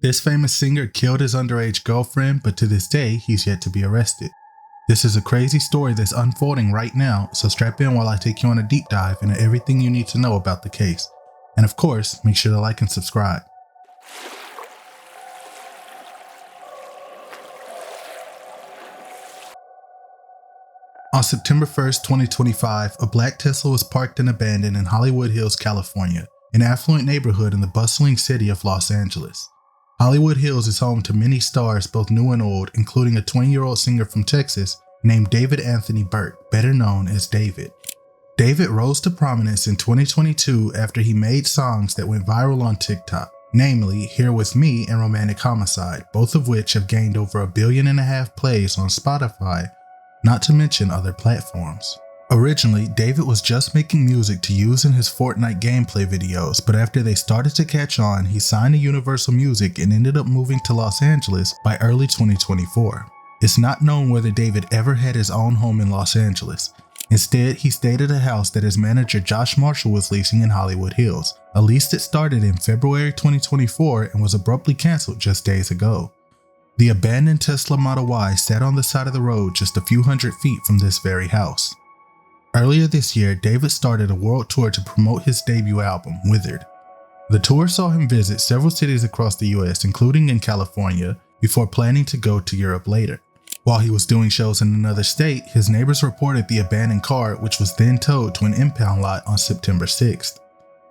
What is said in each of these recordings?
This famous singer killed his underage girlfriend, but to this day, he's yet to be arrested. This is a crazy story that's unfolding right now, so strap in while I take you on a deep dive into everything you need to know about the case. And of course, make sure to like and subscribe. On September 1st, 2025, a black Tesla was parked and abandoned in Hollywood Hills, California, an affluent neighborhood in the bustling city of Los Angeles. Hollywood Hills is home to many stars, both new and old, including a 20-year-old singer from Texas named David Anthony Burke, better known as David. David rose to prominence in 2022 after he made songs that went viral on TikTok, namely Here With Me and Romantic Homicide, both of which have gained over 1.5 billion plays on Spotify, not to mention other platforms. Originally, David was just making music to use in his Fortnite gameplay videos, but after they started to catch on, he signed to Universal Music and ended up moving to Los Angeles by early 2024. It's not known whether David ever had his own home in Los Angeles. Instead, he stayed at a house that his manager Josh Marshall was leasing in Hollywood Hills, a lease that started in February 2024 and was abruptly canceled just days ago. The abandoned Tesla Model Y sat on the side of the road just a few hundred feet from this very house. Earlier this year, David started a world tour to promote his debut album, Withered. The tour saw him visit several cities across the US, including in California, before planning to go to Europe later. While he was doing shows in another state, his neighbors reported the abandoned car, which was then towed to an impound lot on September 6th.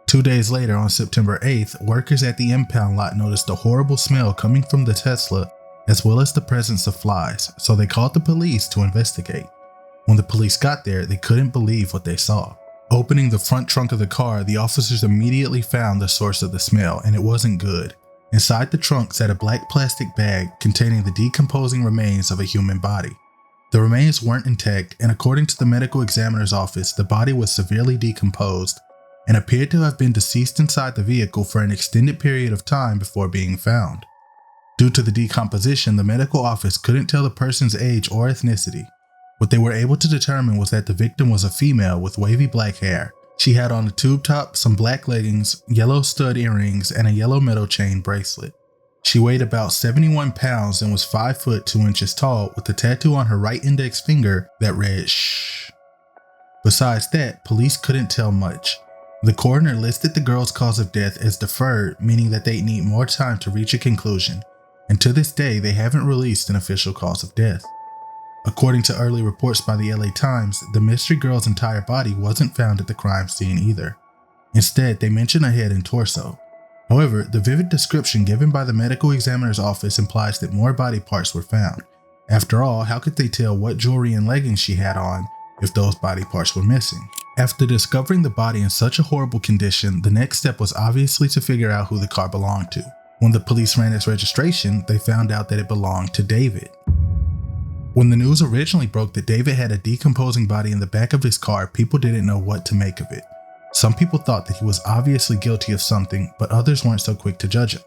2 days later, on September 8th, workers at the impound lot noticed a horrible smell coming from the Tesla, as well as the presence of flies, so they called the police to investigate. When the police got there, they couldn't believe what they saw. Opening the front trunk of the car, the officers immediately found the source of the smell, and it wasn't good. Inside the trunk sat a black plastic bag containing the decomposing remains of a human body. The remains weren't intact, and according to the medical examiner's office, the body was severely decomposed and appeared to have been deceased inside the vehicle for an extended period of time before being found. Due to the decomposition, the medical office couldn't tell the person's age or ethnicity. What they were able to determine was that the victim was a female with wavy black hair. She had on a tube top, some black leggings, yellow stud earrings, and a yellow metal chain bracelet. She weighed about 71 pounds and was 5 foot 2 inches tall, with a tattoo on her right index finger that read "Shh." Besides that, police couldn't tell much. The coroner listed the girl's cause of death as deferred, meaning that they'd need more time to reach a conclusion. And to this day, they haven't released an official cause of death. According to early reports by the LA Times, the mystery girl's entire body wasn't found at the crime scene either. Instead, they mention a head and torso. However, the vivid description given by the medical examiner's office implies that more body parts were found. After all, how could they tell what jewelry and leggings she had on if those body parts were missing? After discovering the body in such a horrible condition, the next step was obviously to figure out who the car belonged to. When the police ran its registration, they found out that it belonged to David. When the news originally broke that David had a decomposing body in the back of his car, people didn't know what to make of it. Some people thought that he was obviously guilty of something, but others weren't so quick to judge him.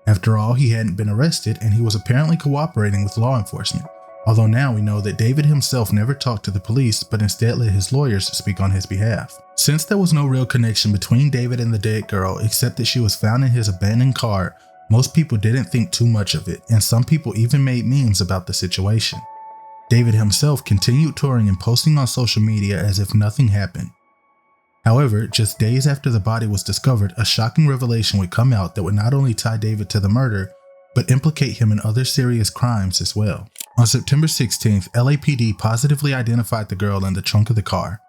After all, he hadn't been arrested and he was apparently cooperating with law enforcement. Although now we know that David himself never talked to the police, but instead let his lawyers speak on his behalf. Since there was no real connection between David and the dead girl, except that she was found in his abandoned car, most people didn't think too much of it, and some people even made memes about the situation. David himself continued touring and posting on social media as if nothing happened. However, just days after the body was discovered, a shocking revelation would come out that would not only tie David to the murder, but implicate him in other serious crimes as well. On September 16th, LAPD positively identified the girl in the trunk of the car.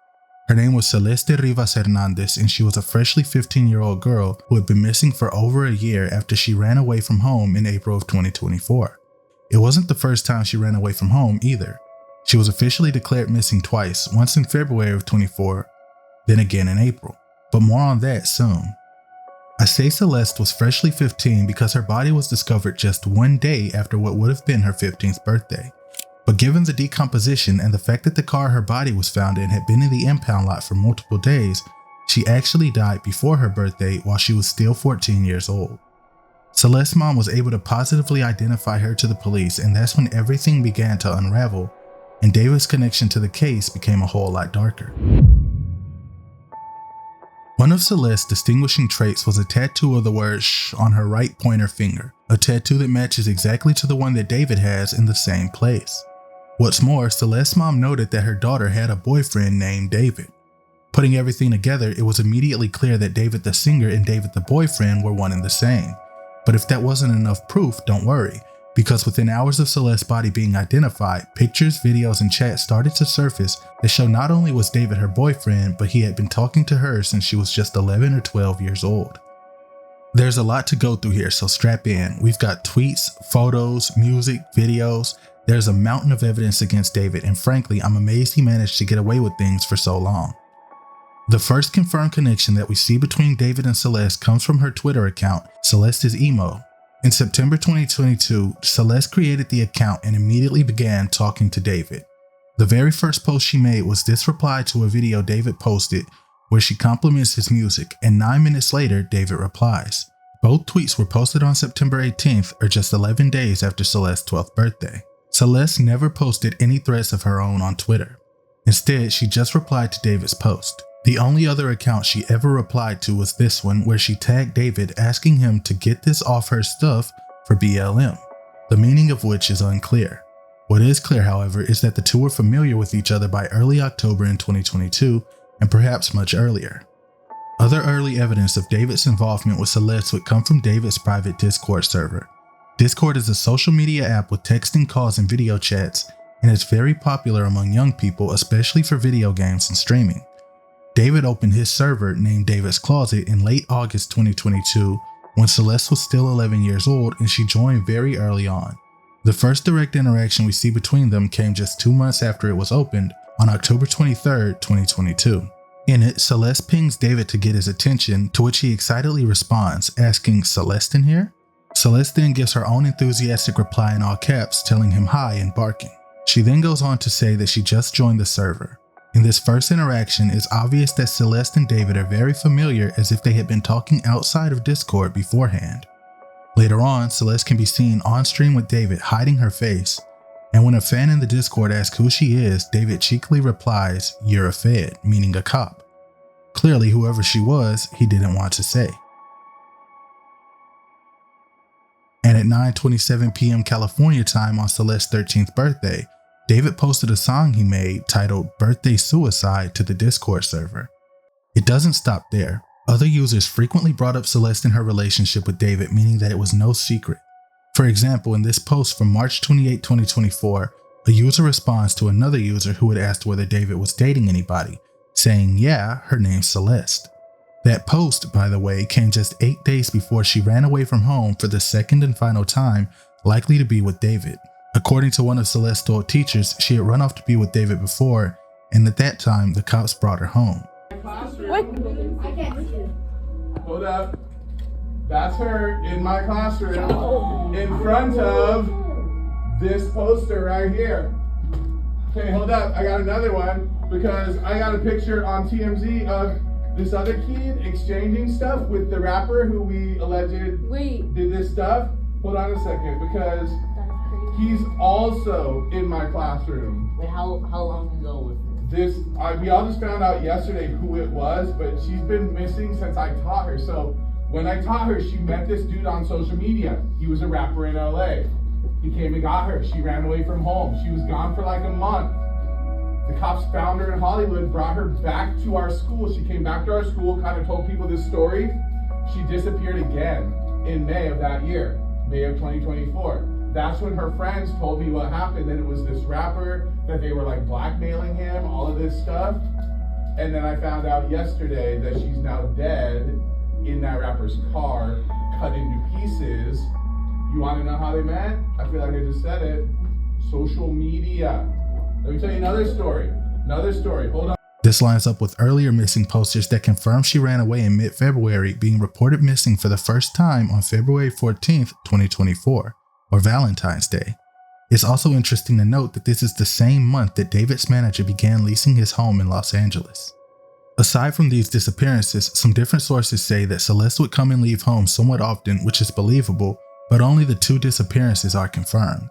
Her name was Celeste Rivas Hernandez, and she was a freshly 15-year-old girl who had been missing for over a year after she ran away from home in April of 2024. It wasn't the first time she ran away from home either. She was officially declared missing twice, once in February of 24, then again in April. But more on that soon. I say Celeste was freshly 15 because her body was discovered just one day after what would have been her 15th birthday. But given the decomposition and the fact that the car her body was found in had been in the impound lot for multiple days, she actually died before her birthday while she was still 14 years old. Celeste's mom was able to positively identify her to the police, and that's when everything began to unravel, and David's connection to the case became a whole lot darker. One of Celeste's distinguishing traits was a tattoo of the word "shh" on her right pointer finger. a tattoo that matches exactly to the one that David has in the same place. What's more, Celeste's mom noted that her daughter had a boyfriend named David. Putting everything together, it was immediately clear that David the singer and David the boyfriend were one and the same. But if that wasn't enough proof, don't worry, because within hours of Celeste's body being identified, pictures, videos, and chats started to surface that show not only was David her boyfriend, but he had been talking to her since she was just 11 or 12 years old. There's a lot to go through here, so strap in. We've got tweets, photos, music, videos. There's a mountain of evidence against David, and frankly, I'm amazed he managed to get away with things for so long. The first confirmed connection that we see between David and Celeste comes from her Twitter account, Celeste is Emo. In September 2022, Celeste created the account and immediately began talking to David. The very first post she made was this reply to a video David posted where she compliments his music, and 9 minutes later, David replies. Both tweets were posted on September 18th, or just 11 days after Celeste's 12th birthday. Celeste never posted any threats of her own on Twitter. Instead, she just replied to David's post. The only other account she ever replied to was this one, where she tagged David asking him to get this off her stuff for BLM, the meaning of which is unclear. What is clear, however, is that the two were familiar with each other by early October in 2022, and perhaps much earlier. Other early evidence of David's involvement with Celeste would come from David's private Discord server. Discord is a social media app with texting, calls, and video chats, and it's very popular among young people, especially for video games and streaming. David opened his server, named David's Closet, in late August 2022 when Celeste was still 11 years old, and she joined very early on. The first direct interaction we see between them came just 2 months after it was opened, on October 23, 2022. In it, Celeste pings David to get his attention, to which he excitedly responds, asking, "Celeste in here?" Celeste then gives her own enthusiastic reply in all caps, telling him hi and barking. She then goes on to say that she just joined the server. In this first interaction, it's obvious that Celeste and David are very familiar, as if they had been talking outside of Discord beforehand. Later on, Celeste can be seen on stream with David hiding her face, and when a fan in the Discord asks who she is, David cheekily replies, "You're a Fed," meaning a cop. Clearly, whoever she was, he didn't want to say. And at 9:27 p.m. California time on Celeste's 13th birthday, David posted a song he made titled "Birthday Suicide" to the Discord server. It doesn't stop there. Other users frequently brought up Celeste and her relationship with David, meaning that it was no secret. For example, in this post from March 28, 2024, a user responds to another user who had asked whether David was dating anybody, saying, "Yeah, her name's Celeste." That post, by the way, came just 8 days before she ran away from home for the second and final time, likely to be with David. According to one of Celeste's old teachers, she had run off to be with David before, and at that time, the cops brought her home. What? I can't see you. Hold up. That's her in my classroom in front of this poster right here. Okay, hold up. I got another one because I got a picture on TMZ of this other kid exchanging stuff with the rapper who we alleged did this stuff. Hold on a second, because he's also in my classroom. Wait, how long ago was this? We all just found out yesterday who it was, but she's been missing since I taught her. So when I taught her, she met this dude on social media. He was a rapper in LA. He came and got her. She ran away from home. She was gone for like a month. The cops found her in Hollywood, brought her back to our school. She came back to our school, kind of told people this story. She disappeared again in May of that year, May of 2024. That's when her friends told me what happened, that it was this rapper, that they were like blackmailing him, all of this stuff. And then I found out yesterday that she's now dead in that rapper's car, cut into pieces. You want to know how they met? I feel like I just said it. Social media. Let me tell you another story. Hold on. This lines up with earlier missing posters that confirm she ran away in mid-February, being reported missing for the first time on February 14th, 2024, or Valentine's Day. It's also interesting to note that this is the same month that David's manager began leasing his home in Los Angeles. Aside from these disappearances, some different sources say that Celeste would come and leave home somewhat often, which is believable, but only the 2 disappearances are confirmed.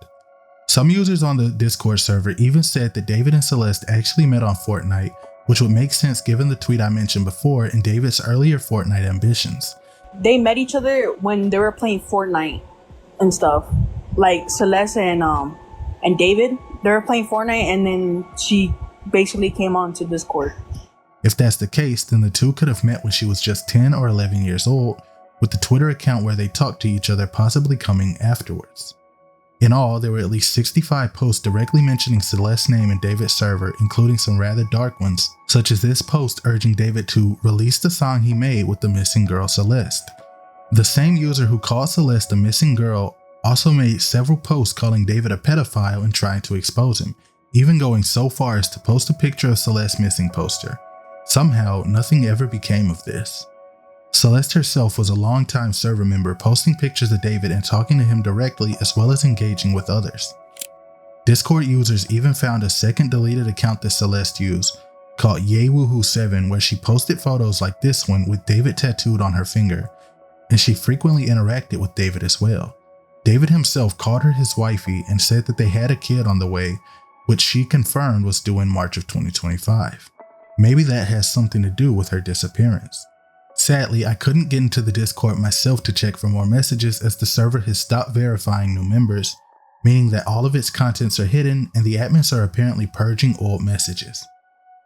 Some users on the Discord server even said that David and Celeste actually met on Fortnite, which would make sense given the tweet I mentioned before and David's earlier Fortnite ambitions. They met each other when they were playing Fortnite. and stuff. Like Celeste and David, they were playing Fortnite, and then she basically came onto Discord. If that's the case, then the two could have met when she was just 10 or 11 years old, with the Twitter account where they talked to each other possibly coming afterwards. In all, there were at least 65 posts directly mentioning Celeste's name in David's server, including some rather dark ones, such as this post urging David to release the song he made with the missing girl Celeste. The same user who called Celeste a missing girl also made several posts calling David a pedophile and trying to expose him, even going so far as to post a picture of Celeste's missing poster. Somehow, nothing ever became of this. Celeste herself was a longtime server member, posting pictures of David and talking to him directly as well as engaging with others. Discord users even found a second deleted account that Celeste used, called YayWoohoo7, where she posted photos like this one with David tattooed on her finger, and she frequently interacted with David as well. David himself called her his wifey and said that they had a kid on the way, which she confirmed was due in March of 2025. Maybe that has something to do with her disappearance. Sadly, I couldn't get into the Discord myself to check for more messages as the server has stopped verifying new members, meaning that all of its contents are hidden and the admins are apparently purging old messages.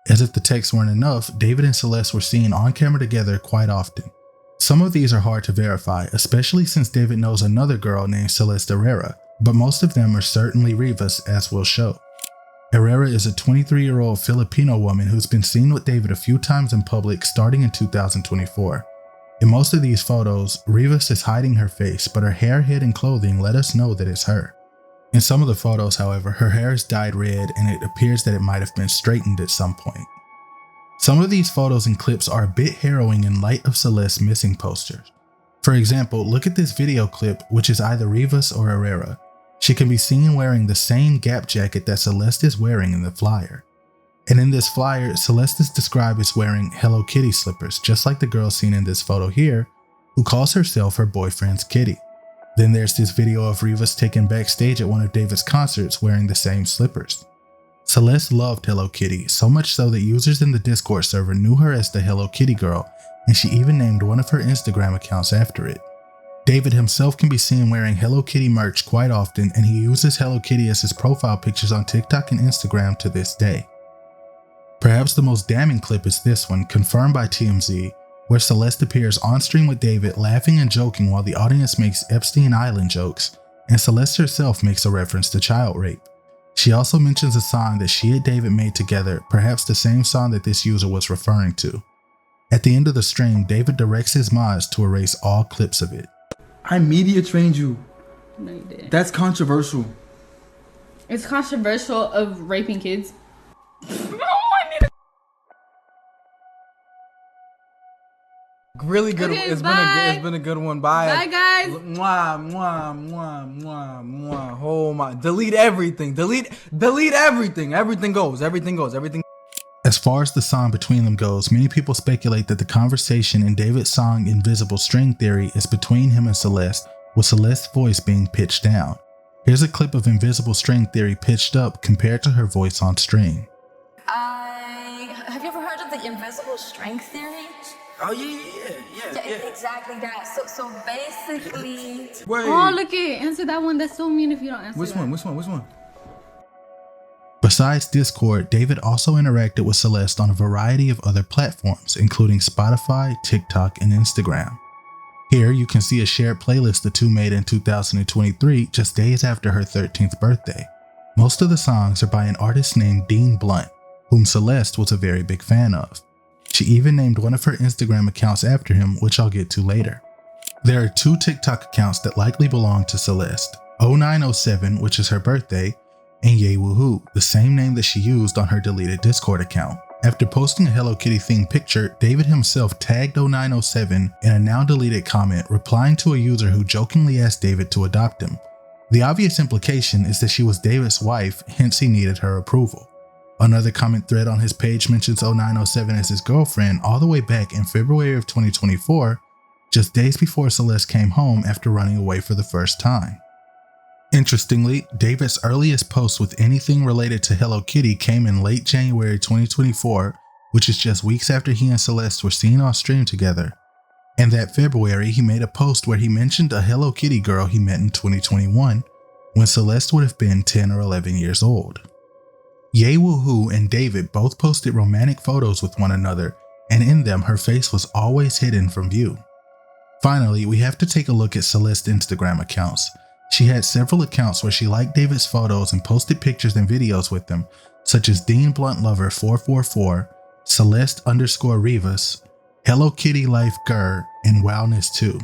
As if the texts weren't enough, David and Celeste were seen on camera together quite often. Some of these are hard to verify, especially since David knows another girl named Celeste Herrera, but most of them are certainly Rivas, as we'll show. Herrera is a 23-year-old Filipino woman who's been seen with David a few times in public starting in 2024. In most of these photos, Rivas is hiding her face, but her hair, head, and clothing let us know that it's her. In some of the photos, however, her hair is dyed red and it appears that it might have been straightened at some point. Some of these photos and clips are a bit harrowing in light of Celeste's missing posters. For example, look at this video clip, which is either Rivas or Herrera. She can be seen wearing the same Gap jacket that Celeste is wearing in the flyer. And in this flyer, Celeste is described as wearing Hello Kitty slippers, just like the girl seen in this photo here, who calls herself her boyfriend's kitty. Then there's this video of Rivas taken backstage at one of David's concerts wearing the same slippers. Celeste loved Hello Kitty, so much so that users in the Discord server knew her as the Hello Kitty girl, and she even named one of her Instagram accounts after it. David himself can be seen wearing Hello Kitty merch quite often, and he uses Hello Kitty as his profile pictures on TikTok and Instagram to this day. Perhaps the most damning clip is this one, confirmed by TMZ, where Celeste appears on stream with David laughing and joking while the audience makes Epstein Island jokes, and Celeste herself makes a reference to child rape. She also mentions a song that she and David made together, perhaps the same song that this user was referring to. At the end of the stream, David directs his mods to erase all clips of it. I media trained you. No, you didn't. That's controversial. It's controversial of raping kids. Really good. Okay, It's been a good one. Bye. Bye, guys. Mwah, mwah, mwah, mwah, mwah. Oh my. Delete everything. Delete everything. Everything goes. As far as the song between them goes, many people speculate that the conversation in David's song Invisible String Theory is between him and Celeste, with Celeste's voice being pitched down. Here's a clip of Invisible String Theory pitched up compared to her voice on string. Have you ever heard of the invisible string theory? Oh yeah. Exactly that. So basically. Wait. Oh, look it. Answer that one. That's so mean if you don't answer Which one? Besides Discord, David also interacted with Celeste on a variety of other platforms, including Spotify, TikTok, and Instagram. Here you can see a shared playlist the two made in 2023, just days after her 13th birthday. Most of the songs are by an artist named Dean Blunt, whom Celeste was a very big fan of. She even named one of her Instagram accounts after him, which I'll get to later. There are two TikTok accounts that likely belong to Celeste, 0907, which is her birthday, and YayWoohoo, the same name that she used on her deleted Discord account. After posting a Hello Kitty themed picture, David himself tagged 0907 in a now deleted comment replying to a user who jokingly asked David to adopt him. The obvious implication is that she was David's wife, hence he needed her approval. Another comment thread on his page mentions 0907 as his girlfriend all the way back in February of 2024, just days before Celeste came home after running away for the first time. Interestingly, David's earliest post with anything related to Hello Kitty came in late January 2024, which is just weeks after he and Celeste were seen on stream together. And that February, he made a post where he mentioned a Hello Kitty girl he met in 2021 when Celeste would have been 10 or 11 years old. Ye Woohoo and David both posted romantic photos with one another, and in them her face was always hidden from view. Finally, we have to take a look at Celeste's Instagram accounts. She had several accounts where she liked David's photos and posted pictures and videos with them, such as Dean Blunt Lover 444, Celeste_Rivas, Hello Kitty Life Gur, and Wildness 2.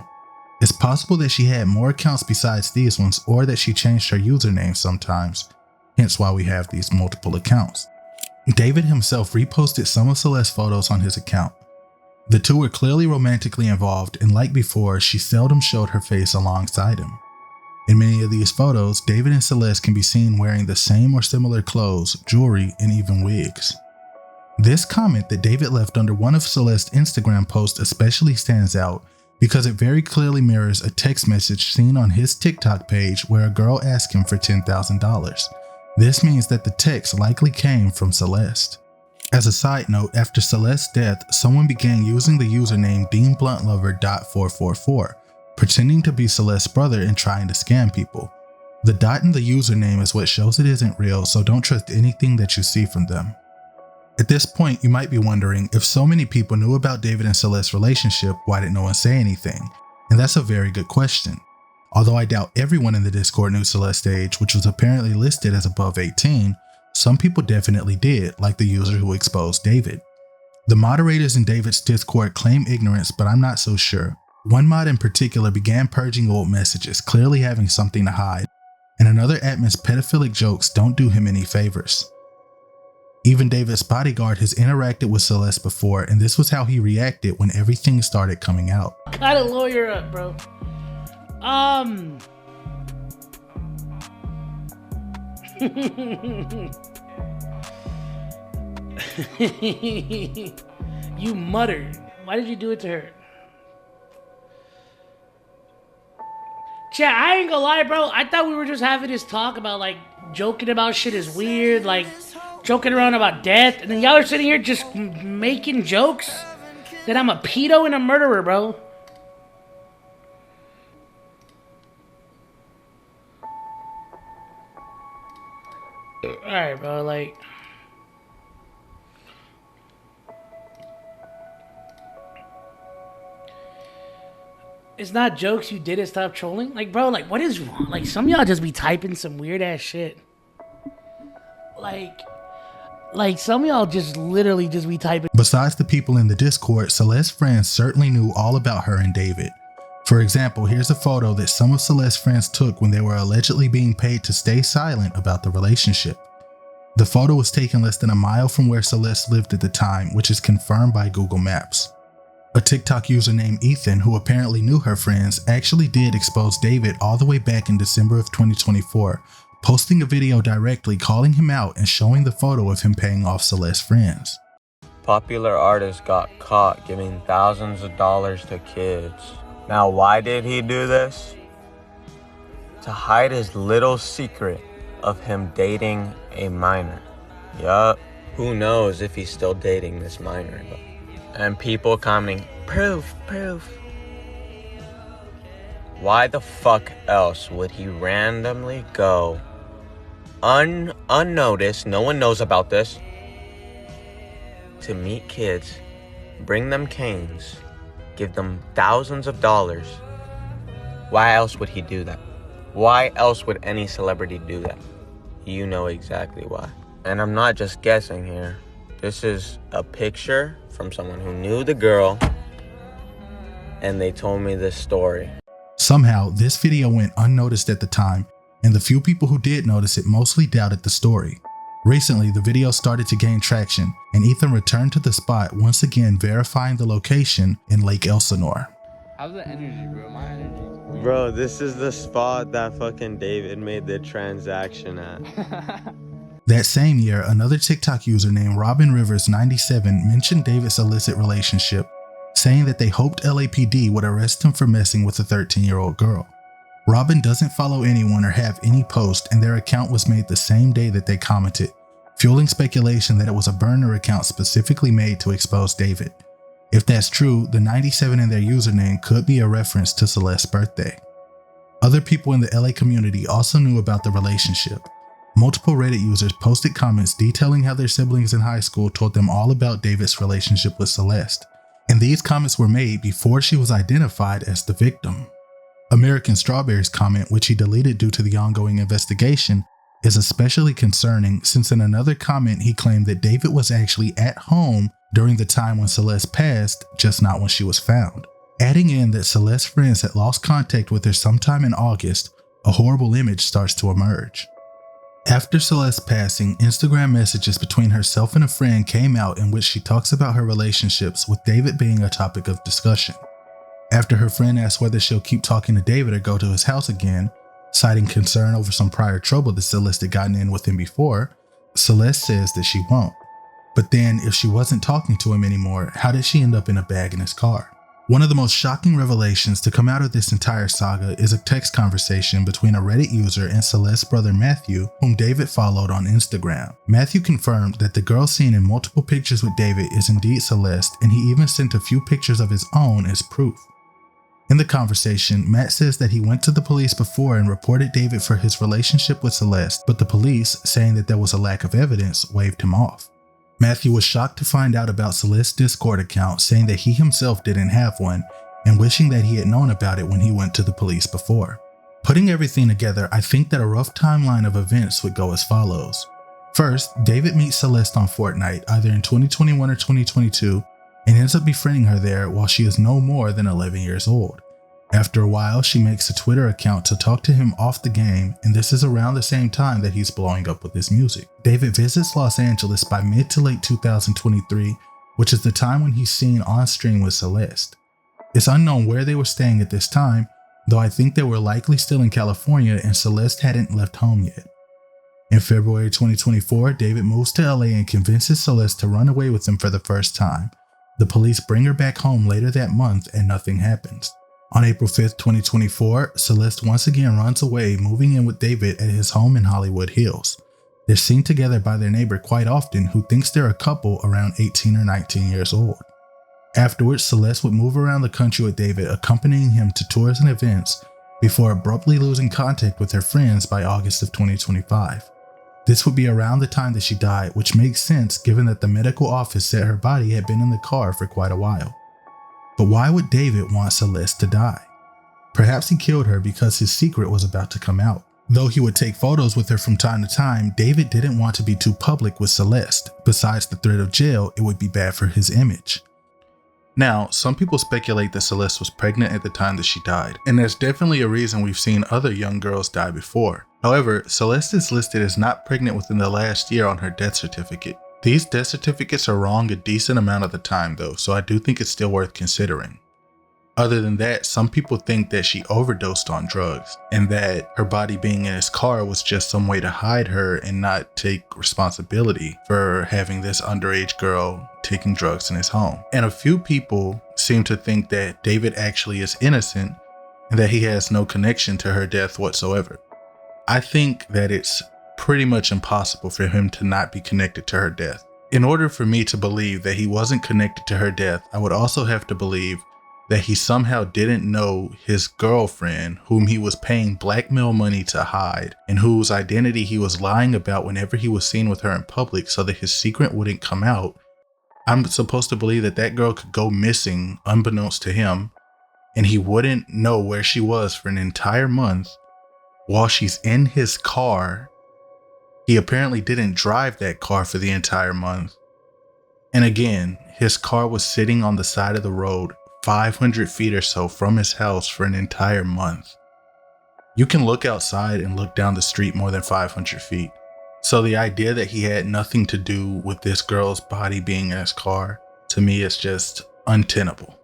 It's possible that she had more accounts besides these ones, or that she changed her username sometimes, hence why we have these multiple accounts. David himself reposted some of Celeste's photos on his account. The two were clearly romantically involved, and like before, she seldom showed her face alongside him. In many of these photos, David and Celeste can be seen wearing the same or similar clothes, jewelry, and even wigs. This comment that David left under one of Celeste's Instagram posts especially stands out because it very clearly mirrors a text message seen on his TikTok page where a girl asked him for $10,000. This means that the text likely came from Celeste. As a side note, after Celeste's death, someone began using the username DeanBluntLover.444, pretending to be Celeste's brother and trying to scam people. The dot in the username is what shows it isn't real, so don't trust anything that you see from them. At this point, you might be wondering, if so many people knew about David and Celeste's relationship, why did no one say anything? And that's a very good question. Although I doubt everyone in the Discord knew Celeste's age, which was apparently listed as above 18, some people definitely did, like the user who exposed David. The moderators in David's Discord claim ignorance, but I'm not so sure. One mod in particular began purging old messages, clearly having something to hide, and another admin's pedophilic jokes don't do him any favors. Even David's bodyguard has interacted with Celeste before, and this was how he reacted when everything started coming out. Gotta lawyer up, bro. You muttered. Why did you do it to her? Chat, I ain't gonna lie, bro. I thought we were just having this talk about, like, joking about shit is weird, like, joking around about death, and then y'all are sitting here just making jokes that I'm a pedo and a murderer, bro. Alright, bro, like... It's not jokes, you did it, stop trolling? Like, bro, like, what is wrong? Like, some of y'all just be typing some weird-ass shit. Like, some of y'all just literally just be typing. Besides the people in the Discord, Celeste's friends certainly knew all about her and David. For example, here's a photo that some of Celeste's friends took when they were allegedly being paid to stay silent about the relationship. The photo was taken less than a mile from where Celeste lived at the time, which is confirmed by Google Maps. A TikTok user named Ethan, who apparently knew her friends, actually did expose David all the way back in December of 2024, posting a video directly calling him out and showing the photo of him paying off Celeste's friends. Popular artist got caught giving thousands of dollars to kids. Now, why did he do this? To hide his little secret of him dating a minor. Yup. Who knows if he's still dating this minor, though. And people commenting, proof. Why the fuck else would he randomly go unnoticed, no one knows about this, to meet kids, bring them canes, give them thousands of dollars? Why else would he do that? Why else would any celebrity do that? You know exactly why. And I'm not just guessing here. This is a picture from someone who knew the girl, and they told me this story. Somehow, this video went unnoticed at the time, and the few people who did notice it mostly doubted the story. Recently, the video started to gain traction, and Ethan returned to the spot, once again verifying the location in Lake Elsinore. How's the energy, bro? My energy is weird. Bro, this is the spot that fucking David made the transaction at. That same year, another TikTok user named Rivas97 mentioned David's illicit relationship, saying that they hoped LAPD would arrest him for messing with a 13-year-old girl. Robin doesn't follow anyone or have any post, and their account was made the same day that they commented, fueling speculation that it was a burner account specifically made to expose David. If that's true, the 97 in their username could be a reference to Celeste's birthday. Other people in the LA community also knew about the relationship. Multiple Reddit users posted comments detailing how their siblings in high school told them all about David's relationship with Celeste, and these comments were made before she was identified as the victim. American Strawberry's comment, which he deleted due to the ongoing investigation, is especially concerning since in another comment he claimed that David was actually at home during the time when Celeste passed, just not when she was found. Adding in that Celeste's friends had lost contact with her sometime in August, a horrible image starts to emerge. After Celeste's passing, Instagram messages between herself and a friend came out in which she talks about her relationships, with David being a topic of discussion. After her friend asks whether she'll keep talking to David or go to his house again, citing concern over some prior trouble that Celeste had gotten in with him before, Celeste says that she won't. But then, if she wasn't talking to him anymore, how did she end up in a bag in his car? One of the most shocking revelations to come out of this entire saga is a text conversation between a Reddit user and Celeste's brother Matthew, whom David followed on Instagram. Matthew confirmed that the girl seen in multiple pictures with David is indeed Celeste, and he even sent a few pictures of his own as proof. In the conversation, Matt says that he went to the police before and reported David for his relationship with Celeste, but the police, saying that there was a lack of evidence, waved him off. Matthew was shocked to find out about Celeste's Discord account, saying that he himself didn't have one, and wishing that he had known about it when he went to the police before. Putting everything together, I think that a rough timeline of events would go as follows. First, David meets Celeste on Fortnite, either in 2021 or 2022, and ends up befriending her there while she is no more than 11 years old. After a while, she makes a Twitter account to talk to him off the game, and this is around the same time that he's blowing up with his music. David visits Los Angeles by mid to late 2023, which is the time when he's seen on stream with Celeste. It's unknown where they were staying at this time, though I think they were likely still in California and Celeste hadn't left home yet. In February 2024, David moves to LA and convinces Celeste to run away with him for the first time. The police bring her back home later that month and nothing happens. On April 5th, 2024, Celeste once again runs away, moving in with David at his home in Hollywood Hills. They're seen together by their neighbor quite often, who thinks they're a couple around 18 or 19 years old. Afterwards, Celeste would move around the country with David, accompanying him to tours and events, before abruptly losing contact with her friends by August of 2025. This would be around the time that she died, which makes sense given that the medical office said her body had been in the car for quite a while. But why would David want Celeste to die? Perhaps he killed her because his secret was about to come out. Though he would take photos with her from time to time, David didn't want to be too public with Celeste. Besides the threat of jail, it would be bad for his image. Now, some people speculate that Celeste was pregnant at the time that she died, and there's definitely a reason we've seen other young girls die before. However, Celeste is listed as not pregnant within the last year on her death certificate. These death certificates are wrong a decent amount of the time though, so I do think it's still worth considering. Other than that, some people think that she overdosed on drugs, and that her body being in his car was just some way to hide her and not take responsibility for having this underage girl taking drugs in his home. And a few people seem to think that David actually is innocent and that he has no connection to her death whatsoever. I think that it's pretty much impossible for him to not be connected to her death. In order for me to believe that he wasn't connected to her death, I would also have to believe that he somehow didn't know his girlfriend, whom he was paying blackmail money to hide, and whose identity he was lying about whenever he was seen with her in public so that his secret wouldn't come out. I'm supposed to believe that that girl could go missing unbeknownst to him, and he wouldn't know where she was for an entire month while she's in his car. He apparently didn't drive that car for the entire month. And again, his car was sitting on the side of the road 500 feet or so from his house for an entire month. You can look outside and look down the street more than 500 feet. So the idea that he had nothing to do with this girl's body being in his car, to me, is just untenable.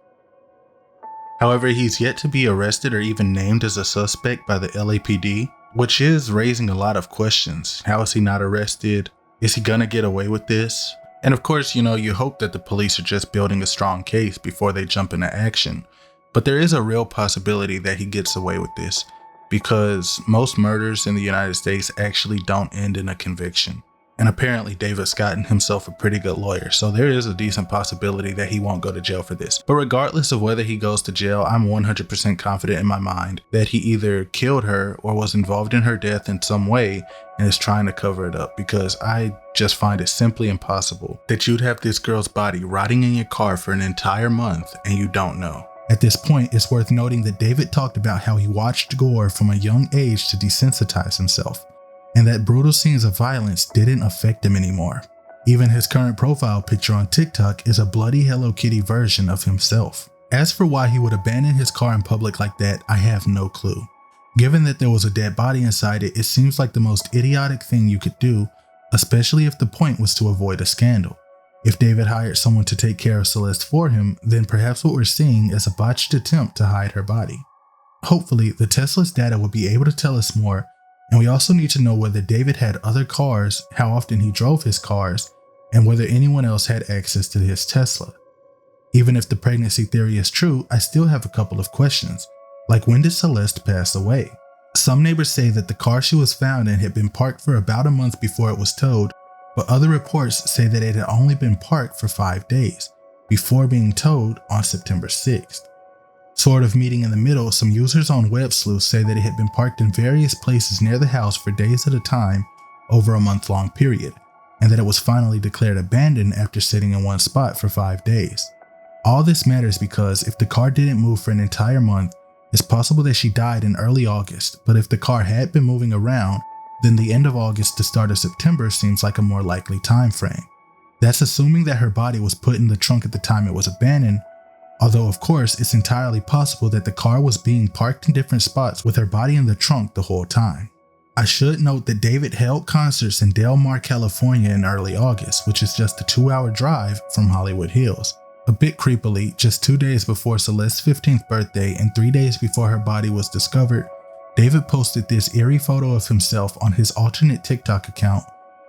However, he's yet to be arrested or even named as a suspect by the LAPD, which is raising a lot of questions. How is he not arrested? Is he gonna get away with this? And of course, you hope that the police are just building a strong case before they jump into action. But there is a real possibility that he gets away with this, because most murders in the United States actually don't end in a conviction. And apparently David's gotten himself a pretty good lawyer, so there is a decent possibility that he won't go to jail for this. But regardless of whether he goes to jail, I'm 100% confident in my mind that he either killed her or was involved in her death in some way and is trying to cover it up, because I just find it simply impossible that you'd have this girl's body rotting in your car for an entire month and you don't know. At this point, it's worth noting that David talked about how he watched gore from a young age to desensitize himself, and that brutal scenes of violence didn't affect him anymore. Even his current profile picture on TikTok is a bloody Hello Kitty version of himself. As for why he would abandon his car in public like that, I have no clue. Given that there was a dead body inside it, it seems like the most idiotic thing you could do, especially if the point was to avoid a scandal. If David hired someone to take care of Celeste for him, then perhaps what we're seeing is a botched attempt to hide her body. Hopefully, the Tesla's data will be able to tell us more, and we also need to know whether David had other cars, how often he drove his cars, and whether anyone else had access to his Tesla. Even if the pregnancy theory is true, I still have a couple of questions, like when did Celeste pass away? Some neighbors say that the car she was found in had been parked for about a month before it was towed, but other reports say that it had only been parked for 5 days, before being towed on September 6th. Sort of meeting in the middle, some users on WebSleuth say that it had been parked in various places near the house for days at a time over a month-long period, and that it was finally declared abandoned after sitting in one spot for 5 days. All this matters because if the car didn't move for an entire month, it's possible that she died in early August, but if the car had been moving around, then the end of August to start of September seems like a more likely time frame. That's assuming that her body was put in the trunk at the time it was abandoned, although of course it's entirely possible that the car was being parked in different spots with her body in the trunk the whole time. I should note that David held concerts in Del Mar, California in early August, which is just a 2-hour drive from Hollywood Hills. A bit creepily, just 2 days before Celeste's 15th birthday and 3 days before her body was discovered, David posted this eerie photo of himself on his alternate TikTok account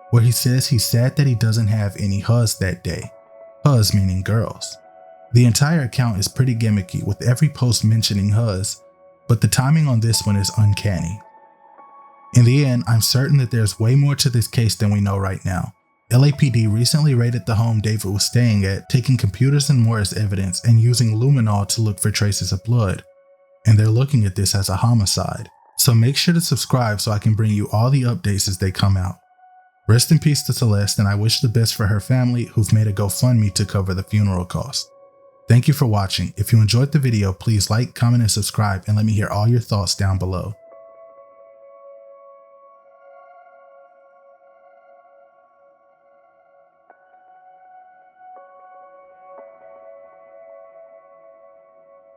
where he says he's sad that he doesn't have any hus that day. Hus meaning girls. The entire account is pretty gimmicky with every post mentioning hus, but the timing on this one is uncanny. In the end, I'm certain that there's way more to this case than we know right now. LAPD recently raided the home David was staying at, taking computers and more as evidence and using luminol to look for traces of blood. And they're looking at this as a homicide. So make sure to subscribe so I can bring you all the updates as they come out. Rest in peace to Celeste, and I wish the best for her family who've made a GoFundMe to cover the funeral costs. Thank you for watching. If you enjoyed the video, please like, comment, and subscribe, and let me hear all your thoughts down below.